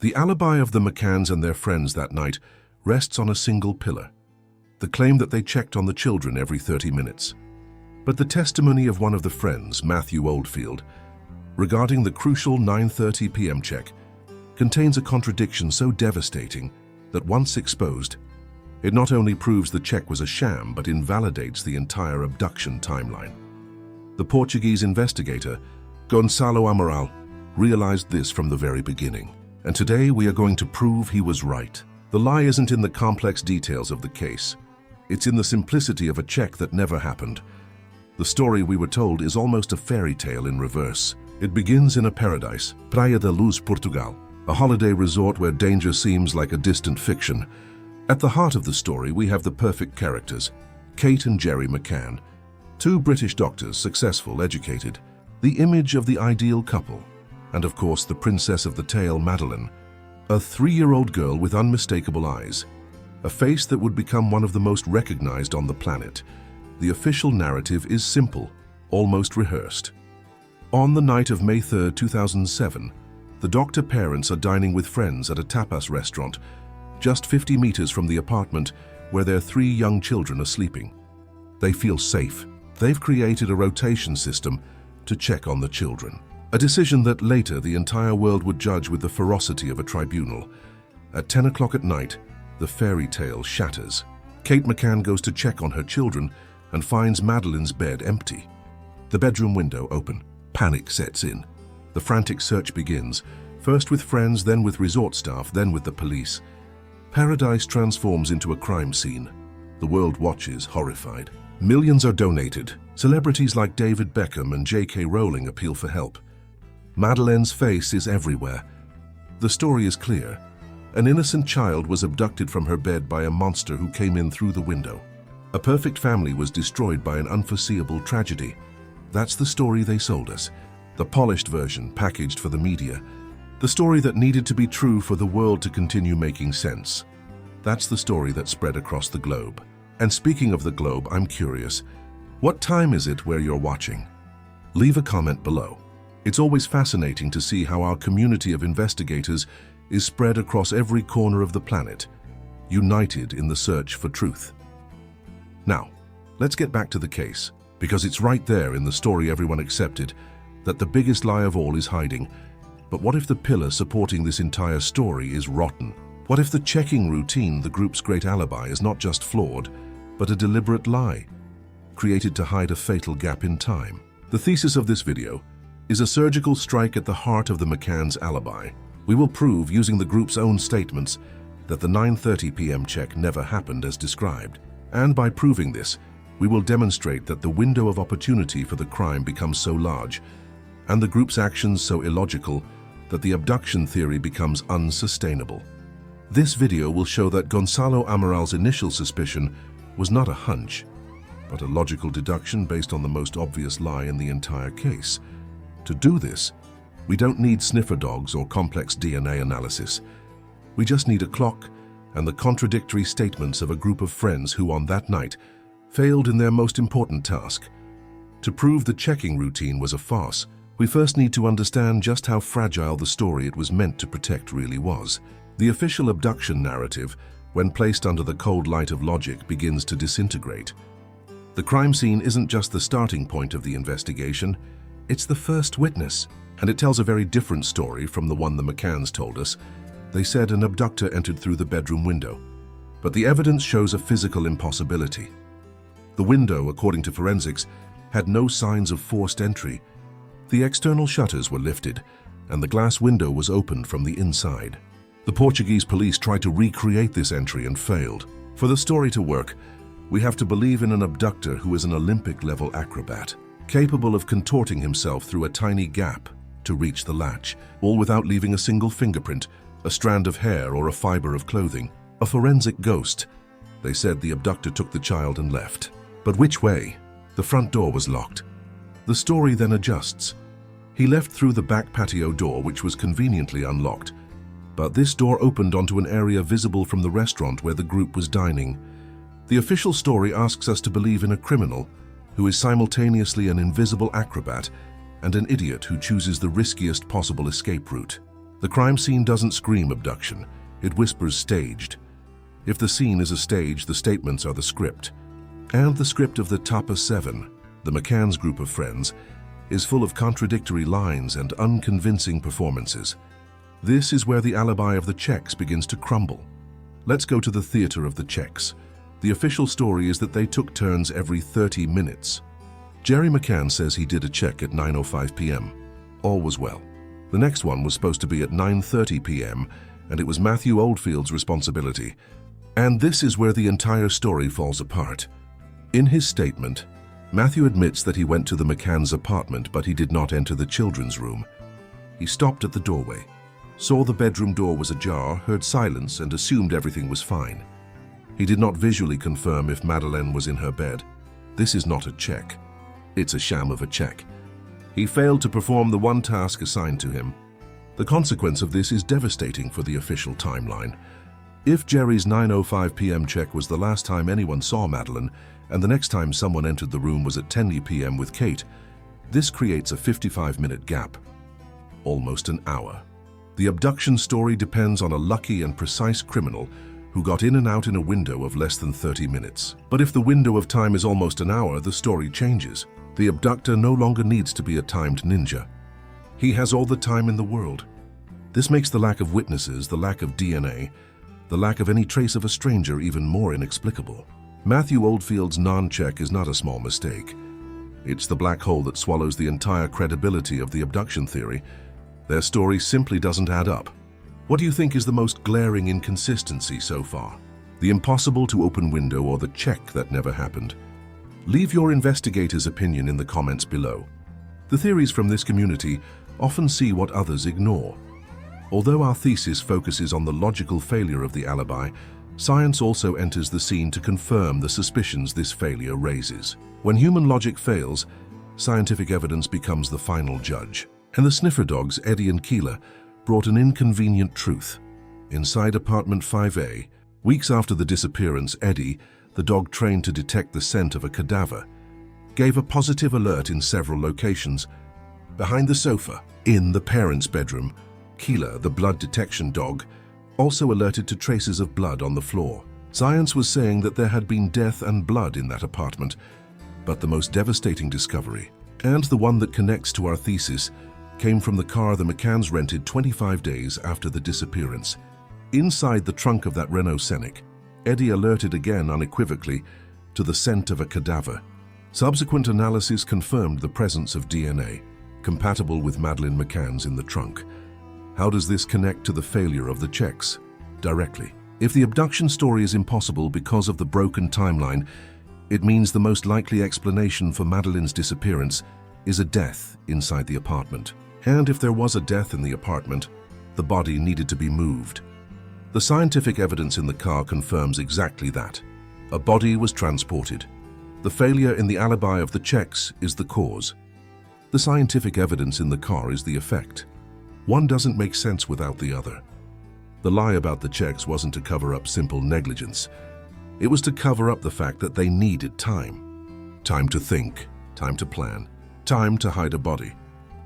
The alibi of the McCanns and their friends that night rests on a single pillar: the claim that they checked on the children every 30 minutes. But the testimony of one of the friends, Matthew Oldfield, regarding the crucial 9:30 p.m. check contains a contradiction so devastating that once exposed, it not only proves the check was a sham but invalidates the entire abduction timeline. The Portuguese investigator, Gonçalo Amaral, realized this from the very beginning. And today we are going to prove he was right. The lie isn't in the complex details of the case. It's in the simplicity of a check that never happened. The story we were told is almost a fairy tale in reverse. It begins in a paradise, Praia da Luz, Portugal, a holiday resort where danger seems like a distant fiction. At the heart of the story, we have the perfect characters, Kate and Jerry McCann, two British doctors, successful, educated, the image of the ideal couple. And of course, the princess of the tale, Madeleine, a 3-year-old girl with unmistakable eyes, a face that would become one of the most recognized on the planet. The official narrative is simple, almost rehearsed. On the night of May 3, 2007, the doctor parents are dining with friends at a tapas restaurant, just 50 meters from the apartment where their 3 young children are sleeping. They feel safe. They've created a rotation system to check on the children. A decision that later the entire world would judge with the ferocity of a tribunal. At 10 o'clock at night, the fairy tale shatters. Kate McCann goes to check on her children and finds Madeleine's bed empty. The bedroom window open. Panic sets in. The frantic search begins, first with friends, then with resort staff, then with the police. Paradise transforms into a crime scene. The world watches, horrified. Millions are donated. Celebrities like David Beckham and J.K. Rowling appeal for help. Madeleine's face is everywhere. The story is clear. An innocent child was abducted from her bed by a monster who came in through the window. A perfect family was destroyed by an unforeseeable tragedy. That's the story they sold us. The polished version, packaged for the media. The story that needed to be true for the world to continue making sense. That's the story that spread across the globe. And speaking of the globe, I'm curious, what time is it where you're watching? Leave a comment below. It's always fascinating to see how our community of investigators is spread across every corner of the planet, united in the search for truth. Now, let's get back to the case, because it's right there in the story everyone accepted that the biggest lie of all is hiding. But what if the pillar supporting this entire story is rotten? What if the checking routine, the group's great alibi, is not just flawed, but a deliberate lie, created to hide a fatal gap in time? The thesis of this video is a surgical strike at the heart of the McCann's alibi. We will prove, using the group's own statements, that the 9:30 p.m. check never happened as described. And by proving this, we will demonstrate that the window of opportunity for the crime becomes so large, and the group's actions so illogical, that the abduction theory becomes unsustainable. This video will show that Gonçalo Amaral's initial suspicion was not a hunch, but a logical deduction based on the most obvious lie in the entire case. To do this, we don't need sniffer dogs or complex DNA analysis. We just need a clock and the contradictory statements of a group of friends who on that night failed in their most important task. To prove the checking routine was a farce, we first need to understand just how fragile the story it was meant to protect really was. The official abduction narrative, when placed under the cold light of logic, begins to disintegrate. The crime scene isn't just the starting point of the investigation, it's the first witness, and it tells a very different story from the one the McCanns told us. They said an abductor entered through the bedroom window, but the evidence shows a physical impossibility. The window, according to forensics, had no signs of forced entry. The external shutters were lifted, and the glass window was opened from the inside. The Portuguese police tried to recreate this entry and failed. For the story to work, we have to believe in an abductor who is an Olympic-level acrobat, capable of contorting himself through a tiny gap to reach the latch, all without leaving a single fingerprint, a strand of hair, or a fiber of clothing. A forensic ghost. They said the abductor took the child and left. But which way? The front door was locked. The story then adjusts. He left through the back patio door, which was conveniently unlocked. But this door opened onto an area visible from the restaurant where the group was dining. The official story asks us to believe in a criminal who is simultaneously an invisible acrobat and an idiot who chooses the riskiest possible escape route. The crime scene doesn't scream abduction, it whispers staged. If the scene is a stage, the statements are the script. And the script of the Tapa 7, the McCanns group of friends, is full of contradictory lines and unconvincing performances. This is where the alibi of the Czechs begins to crumble. Let's go to the theater of the Czechs. The official story is that they took turns every 30 minutes. Jerry McCann says he did a check at 9:05 p.m. All was well. The next one was supposed to be at 9:30 p.m., and it was Matthew Oldfield's responsibility. And this is where the entire story falls apart. In his statement, Matthew admits that he went to the McCanns' apartment, but he did not enter the children's room. He stopped at the doorway, saw the bedroom door was ajar, heard silence, and assumed everything was fine. He did not visually confirm if Madeleine was in her bed. This is not a check. It's a sham of a check. He failed to perform the one task assigned to him. The consequence of this is devastating for the official timeline. If Jerry's 9:05 p.m. check was the last time anyone saw Madeleine, and the next time someone entered the room was at 10 p.m. with Kate, this creates a 55-minute gap. Almost an hour. The abduction story depends on a lucky and precise criminal who got in and out in a window of less than 30 minutes. But if the window of time is almost an hour, the story changes. The abductor no longer needs to be a timed ninja. He has all the time in the world. This makes the lack of witnesses, the lack of DNA, the lack of any trace of a stranger even more inexplicable. Matthew Oldfield's non-check is not a small mistake. It's the black hole that swallows the entire credibility of the abduction theory. Their story simply doesn't add up. What do you think is the most glaring inconsistency so far? The impossible to open window or the check that never happened? Leave your investigator's opinion in the comments below. The theories from this community often see what others ignore. Although our thesis focuses on the logical failure of the alibi, science also enters the scene to confirm the suspicions this failure raises. When human logic fails, scientific evidence becomes the final judge. And the sniffer dogs, Eddie and Keela, brought an inconvenient truth. Inside apartment 5A, weeks after the disappearance, Eddie, the dog trained to detect the scent of a cadaver, gave a positive alert in several locations. Behind the sofa, in the parents' bedroom, Keela, the blood detection dog, also alerted to traces of blood on the floor. Science was saying that there had been death and blood in that apartment, but the most devastating discovery, and the one that connects to our thesis, came from the car the McCanns rented 25 days after the disappearance. Inside the trunk of that Renault Scenic, Eddie alerted again unequivocally to the scent of a cadaver. Subsequent analysis confirmed the presence of DNA, compatible with Madeleine McCann's in the trunk. How does this connect to the failure of the checks? Directly. If the abduction story is impossible because of the broken timeline, it means the most likely explanation for Madeleine's disappearance is a death inside the apartment. And if there was a death in the apartment, the body needed to be moved. The scientific evidence in the car confirms exactly that. A body was transported. The failure in the alibi of the checks is the cause. The scientific evidence in the car is the effect. One doesn't make sense without the other. The lie about the checks wasn't to cover up simple negligence. It was to cover up the fact that they needed time. Time to think, time to plan, time to hide a body.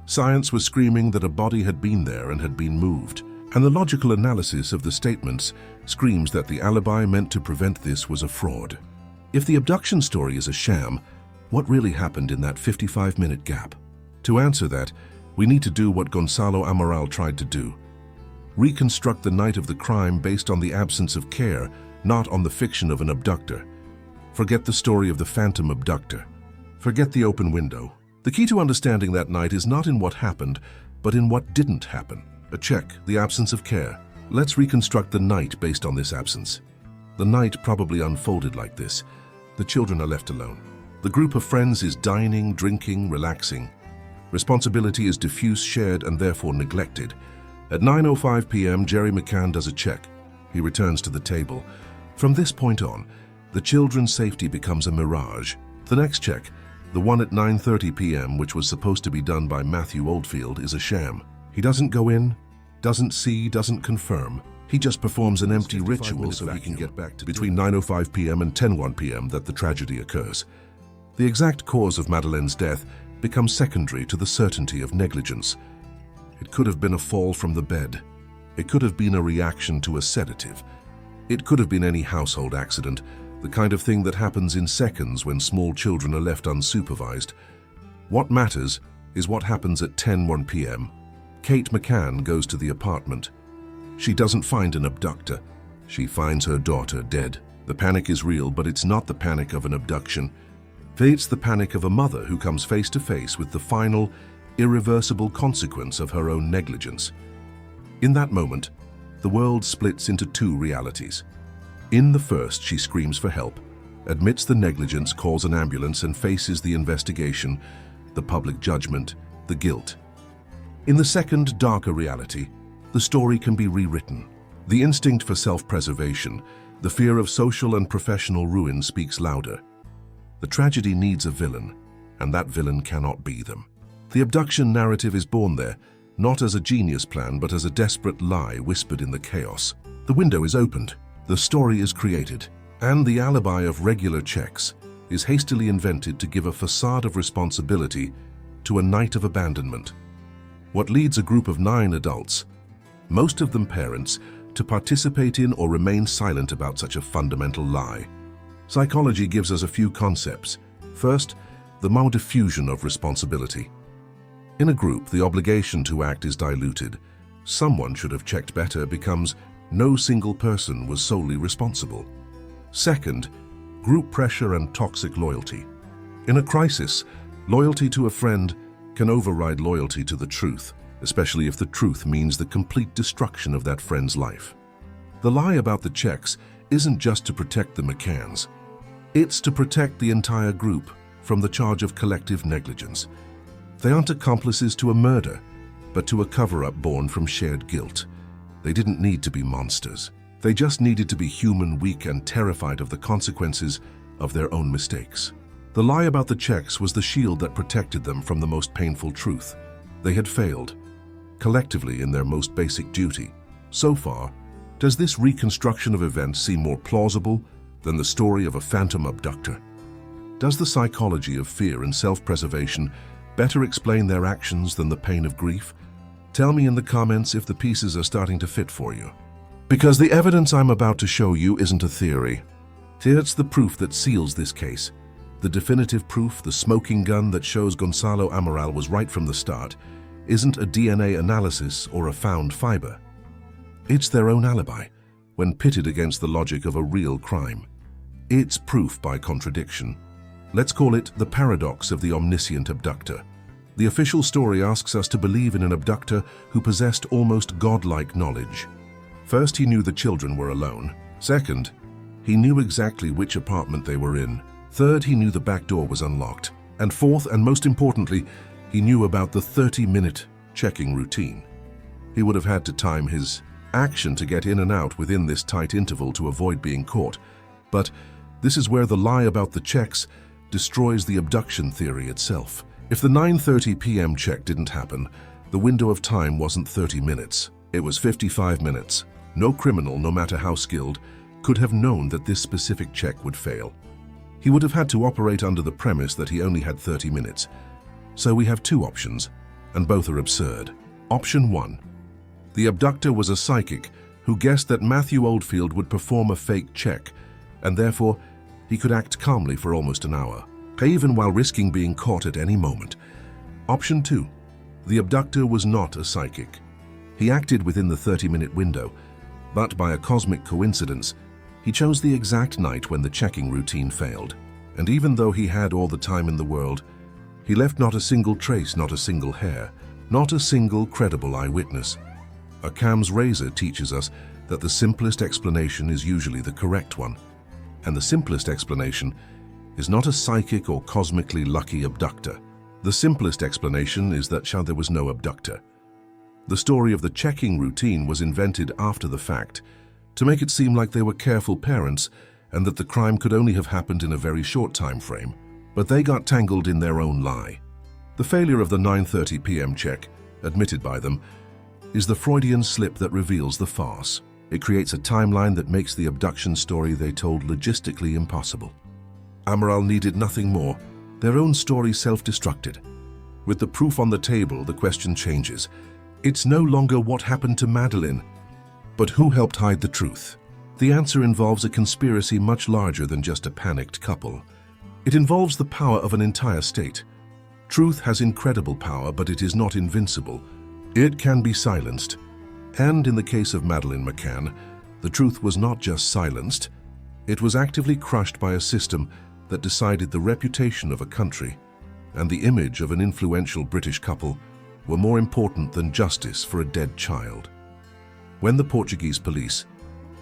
Science was screaming that a body had been there and had been moved, and the logical analysis of the statements screams that the alibi meant to prevent this was a fraud. If the abduction story is a sham, what really happened in that 55-minute gap? To answer that, we need to do what Gonçalo Amaral tried to do. Reconstruct the night of the crime based on the absence of care, not on the fiction of an abductor. Forget the story of the phantom abductor. Forget the open window. The key to understanding that night is not in what happened, but in what didn't happen. A check, the absence of care. Let's reconstruct the night based on this absence. The night probably unfolded like this. The children are left alone. The group of friends is dining, drinking, relaxing. Responsibility is diffuse, shared, and therefore neglected. At 9:05 p.m., Jerry McCann does a check. He returns to the table. From this point on, the children's safety becomes a mirage. The next check, the one at 9:30 p.m., which was supposed to be done by Matthew Oldfield, is a sham. He doesn't go in, doesn't see, doesn't confirm. He just performs an empty ritual so he can get back to between 9:05 p.m. and 10:01 p.m. that the tragedy occurs. The exact cause of Madeleine's death becomes secondary to the certainty of negligence. It could have been a fall from the bed. It could have been a reaction to a sedative. It could have been any household accident, the kind of thing that happens in seconds when small children are left unsupervised. What matters is what happens at 10:01 p.m. Kate McCann goes to the apartment. She doesn't find an abductor. She finds her daughter dead. The panic is real, but it's not the panic of an abduction. It's the panic of a mother who comes face to face with the final, irreversible consequence of her own negligence. In that moment, the world splits into two realities. In the first, she screams for help, admits the negligence, calls an ambulance, and faces the investigation, the public judgment, the guilt. In the second, darker reality, the story can be rewritten. The instinct for self-preservation, the fear of social and professional ruin speaks louder. The tragedy needs a villain, and that villain cannot be them. The abduction narrative is born there, not as a genius plan, but as a desperate lie whispered in the chaos. The window is opened, the story is created, and the alibi of regular checks is hastily invented to give a facade of responsibility to a night of abandonment. What leads a group of 9 adults, most of them parents, to participate in or remain silent about such a fundamental lie? Psychology gives us a few concepts. First, the mild diffusion of responsibility. In a group, the obligation to act is diluted. Someone should have checked better becomes no single person was solely responsible. Second, group pressure and toxic loyalty. In a crisis, loyalty to a friend can override loyalty to the truth, especially if the truth means the complete destruction of that friend's life. The lie about the checks isn't just to protect the McCanns. It's to protect the entire group from the charge of collective negligence. They aren't accomplices to a murder, but to a cover-up born from shared guilt. They didn't need to be monsters. They just needed to be human, weak, and terrified of the consequences of their own mistakes. The lie about the checks was the shield that protected them from the most painful truth. They had failed, collectively, in their most basic duty. So far, does this reconstruction of events seem more plausible than the story of a phantom abductor? Does the psychology of fear and self-preservation better explain their actions than the pain of grief? Tell me in the comments if the pieces are starting to fit for you. Because the evidence I'm about to show you isn't a theory. It's the proof that seals this case. The definitive proof, the smoking gun that shows Gonçalo Amaral was right from the start, isn't a DNA analysis or a found fiber. It's their own alibi, when pitted against the logic of a real crime. It's proof by contradiction. Let's call it the paradox of the omniscient abductor. The official story asks us to believe in an abductor who possessed almost godlike knowledge. First, he knew the children were alone. Second, he knew exactly which apartment they were in. Third, he knew the back door was unlocked. And fourth, and most importantly, he knew about the 30-minute checking routine. He would have had to time his action to get in and out within this tight interval to avoid being caught. But this is where the lie about the checks destroys the abduction theory itself. If the 9:30 p.m. check didn't happen, the window of time wasn't 30 minutes. It was 55 minutes. No criminal, no matter how skilled, could have known that this specific check would fail. He would have had to operate under the premise that he only had 30 minutes. So we have two options, and both are absurd. Option 1. The abductor was a psychic who guessed that Matthew Oldfield would perform a fake check, and therefore he could act calmly for almost an hour, even while risking being caught at any moment. Option 2. The abductor was not a psychic. He acted within the 30-minute window, but by a cosmic coincidence, he chose the exact night when the checking routine failed. And even though he had all the time in the world, he left not a single trace, not a single hair, not a single credible eyewitness. Occam's razor teaches us that the simplest explanation is usually the correct one. And the simplest explanation is not a psychic or cosmically lucky abductor. The simplest explanation is that there was no abductor. The story of the checking routine was invented after the fact to make it seem like they were careful parents and that the crime could only have happened in a very short time frame. But they got tangled in their own lie. The failure of the 9:30 p.m. check, admitted by them, is the Freudian slip that reveals the farce. It creates a timeline that makes the abduction story they told logistically impossible. Amaral needed nothing more. Their own story self-destructed. With the proof on the table, the question changes. It's no longer what happened to Madeleine. But who helped hide the truth? The answer involves a conspiracy much larger than just a panicked couple. It involves the power of an entire state. Truth has incredible power, but it is not invincible. It can be silenced. And in the case of Madeleine McCann, the truth was not just silenced, it was actively crushed by a system that decided the reputation of a country and the image of an influential British couple were more important than justice for a dead child. When the Portuguese police,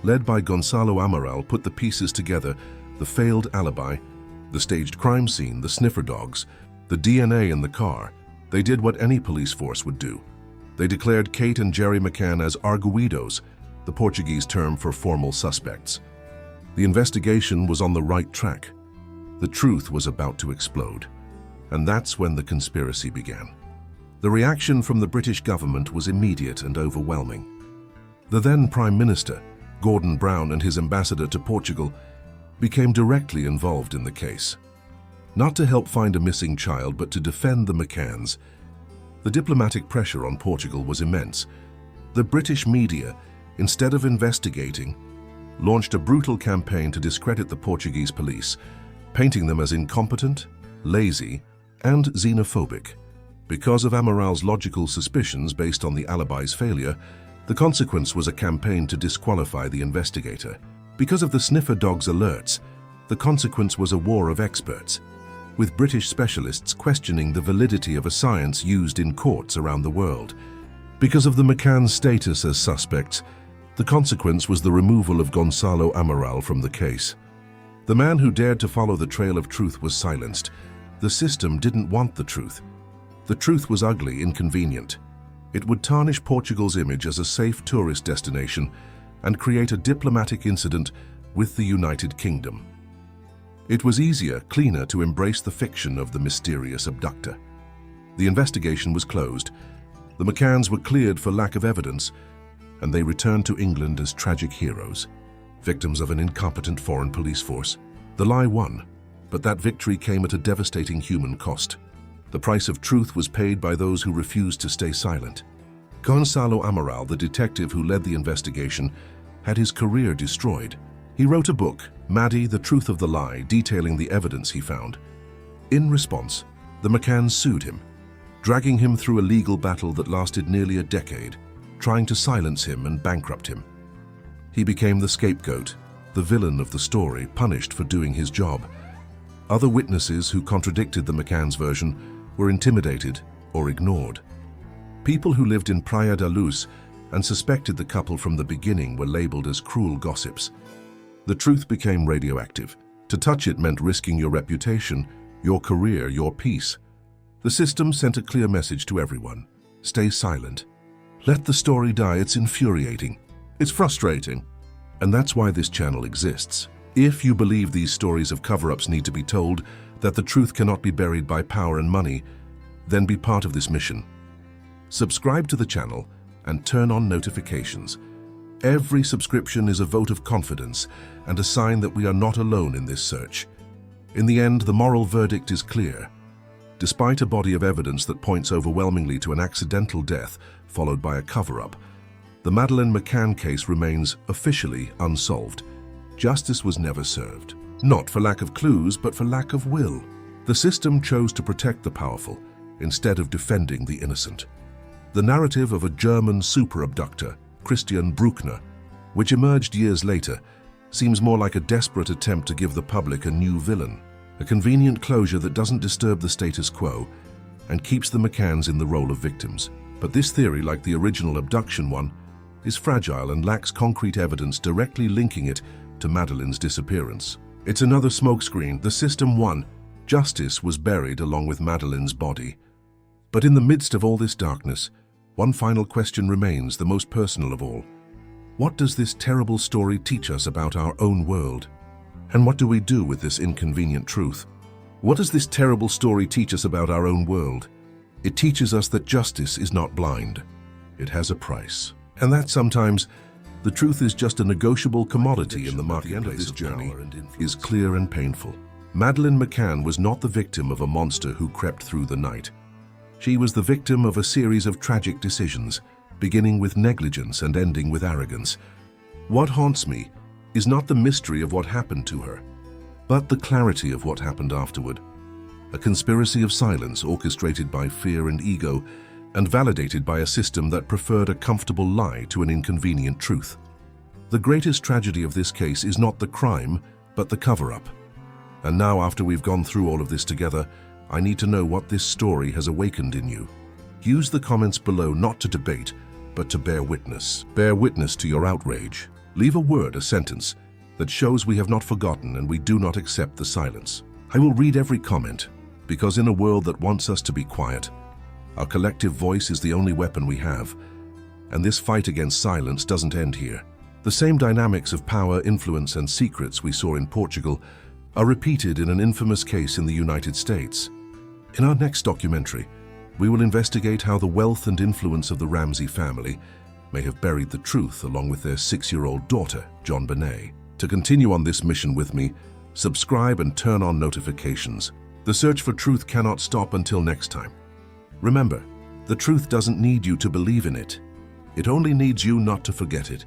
led by Gonçalo Amaral, put the pieces together, the failed alibi, the staged crime scene, the sniffer dogs, the DNA in the car, they did what any police force would do. They declared Kate and Jerry McCann as arguidos, the Portuguese term for formal suspects. The investigation was on the right track. The truth was about to explode. And that's when the conspiracy began. The reaction from the British government was immediate and overwhelming. The then Prime Minister, Gordon Brown, and his ambassador to Portugal became directly involved in the case. Not to help find a missing child, but to defend the McCanns. The diplomatic pressure on Portugal was immense. The British media, instead of investigating, launched a brutal campaign to discredit the Portuguese police, painting them as incompetent, lazy, and xenophobic. Because of Amaral's logical suspicions based on the alibi's failure, the consequence was a campaign to disqualify the investigator. Because of the sniffer dog's alerts, the consequence was a war of experts, with British specialists questioning the validity of a science used in courts around the world. Because of the McCann's status as suspects, the consequence was the removal of Gonçalo Amaral from the case. The man who dared to follow the trail of truth was silenced. The system didn't want the truth. The truth was ugly, inconvenient. It would tarnish Portugal's image as a safe tourist destination and create a diplomatic incident with the United Kingdom. It was easier, cleaner to embrace the fiction of the mysterious abductor. The investigation was closed. The McCanns were cleared for lack of evidence, and they returned to England as tragic heroes, victims of an incompetent foreign police force. The lie won, but that victory came at a devastating human cost. The price of truth was paid by those who refused to stay silent. Gonçalo Amaral, the detective who led the investigation, had his career destroyed. He wrote a book, Maddie, The Truth of the Lie, detailing the evidence he found. In response, the McCanns sued him, dragging him through a legal battle that lasted nearly a decade, trying to silence him and bankrupt him. He became the scapegoat, the villain of the story, punished for doing his job. Other witnesses who contradicted the McCanns' version were intimidated or ignored. People who lived in Praia da Luz and suspected the couple from the beginning were labeled as cruel gossips. The truth became radioactive. To touch it meant risking your reputation, your career, your peace. The system sent a clear message to everyone: stay silent. Let the story die. It's infuriating. It's frustrating. And that's why this channel exists. If you believe these stories of cover-ups need to be told, that the truth cannot be buried by power and money, then be part of this mission. Subscribe to the channel and turn on notifications. Every subscription is a vote of confidence and a sign that we are not alone in this search. In the end, the moral verdict is clear. Despite a body of evidence that points overwhelmingly to an accidental death followed by a cover-up, the Madeleine McCann case remains officially unsolved. Justice was never served. Not for lack of clues, but for lack of will. The system chose to protect the powerful instead of defending the innocent. The narrative of a German super-abductor, Christian Bruckner, which emerged years later, seems more like a desperate attempt to give the public a new villain, a convenient closure that doesn't disturb the status quo and keeps the McCanns in the role of victims. But this theory, like the original abduction one, is fragile and lacks concrete evidence directly linking it to Madeleine's disappearance. It's another smokescreen. The system won. Justice was buried along with Madeleine's body. But in the midst of all this darkness, one final question remains, the most personal of all. What does this terrible story teach us about our own world? And what do we do with this inconvenient truth? What does this terrible story teach us about our own world? It teaches us that justice is not blind. It has a price. And that sometimes the truth is just a negotiable commodity in the market. The end of this journey is clear and painful. Madeleine McCann was not the victim of a monster who crept through the night. She was the victim of a series of tragic decisions, beginning with negligence and ending with arrogance. What haunts me is not the mystery of what happened to her, but the clarity of what happened afterward. A conspiracy of silence orchestrated by fear and ego, and validated by a system that preferred a comfortable lie to an inconvenient truth. The greatest tragedy of this case is not the crime, but the cover-up. And now, after we've gone through all of this together, I need to know what this story has awakened in you. Use the comments below not to debate, but to bear witness. Bear witness to your outrage. Leave a word, a sentence, that shows we have not forgotten and we do not accept the silence. I will read every comment, because in a world that wants us to be quiet, our collective voice is the only weapon we have, and this fight against silence doesn't end here. The same dynamics of power, influence, and secrets we saw in Portugal are repeated in an infamous case in the United States. In our next documentary, we will investigate how the wealth and influence of the Ramsey family may have buried the truth along with their 6-year-old daughter, JonBenet. To continue on this mission with me, subscribe and turn on notifications. The search for truth cannot stop until next time. Remember, the truth doesn't need you to believe in it. It only needs you not to forget it.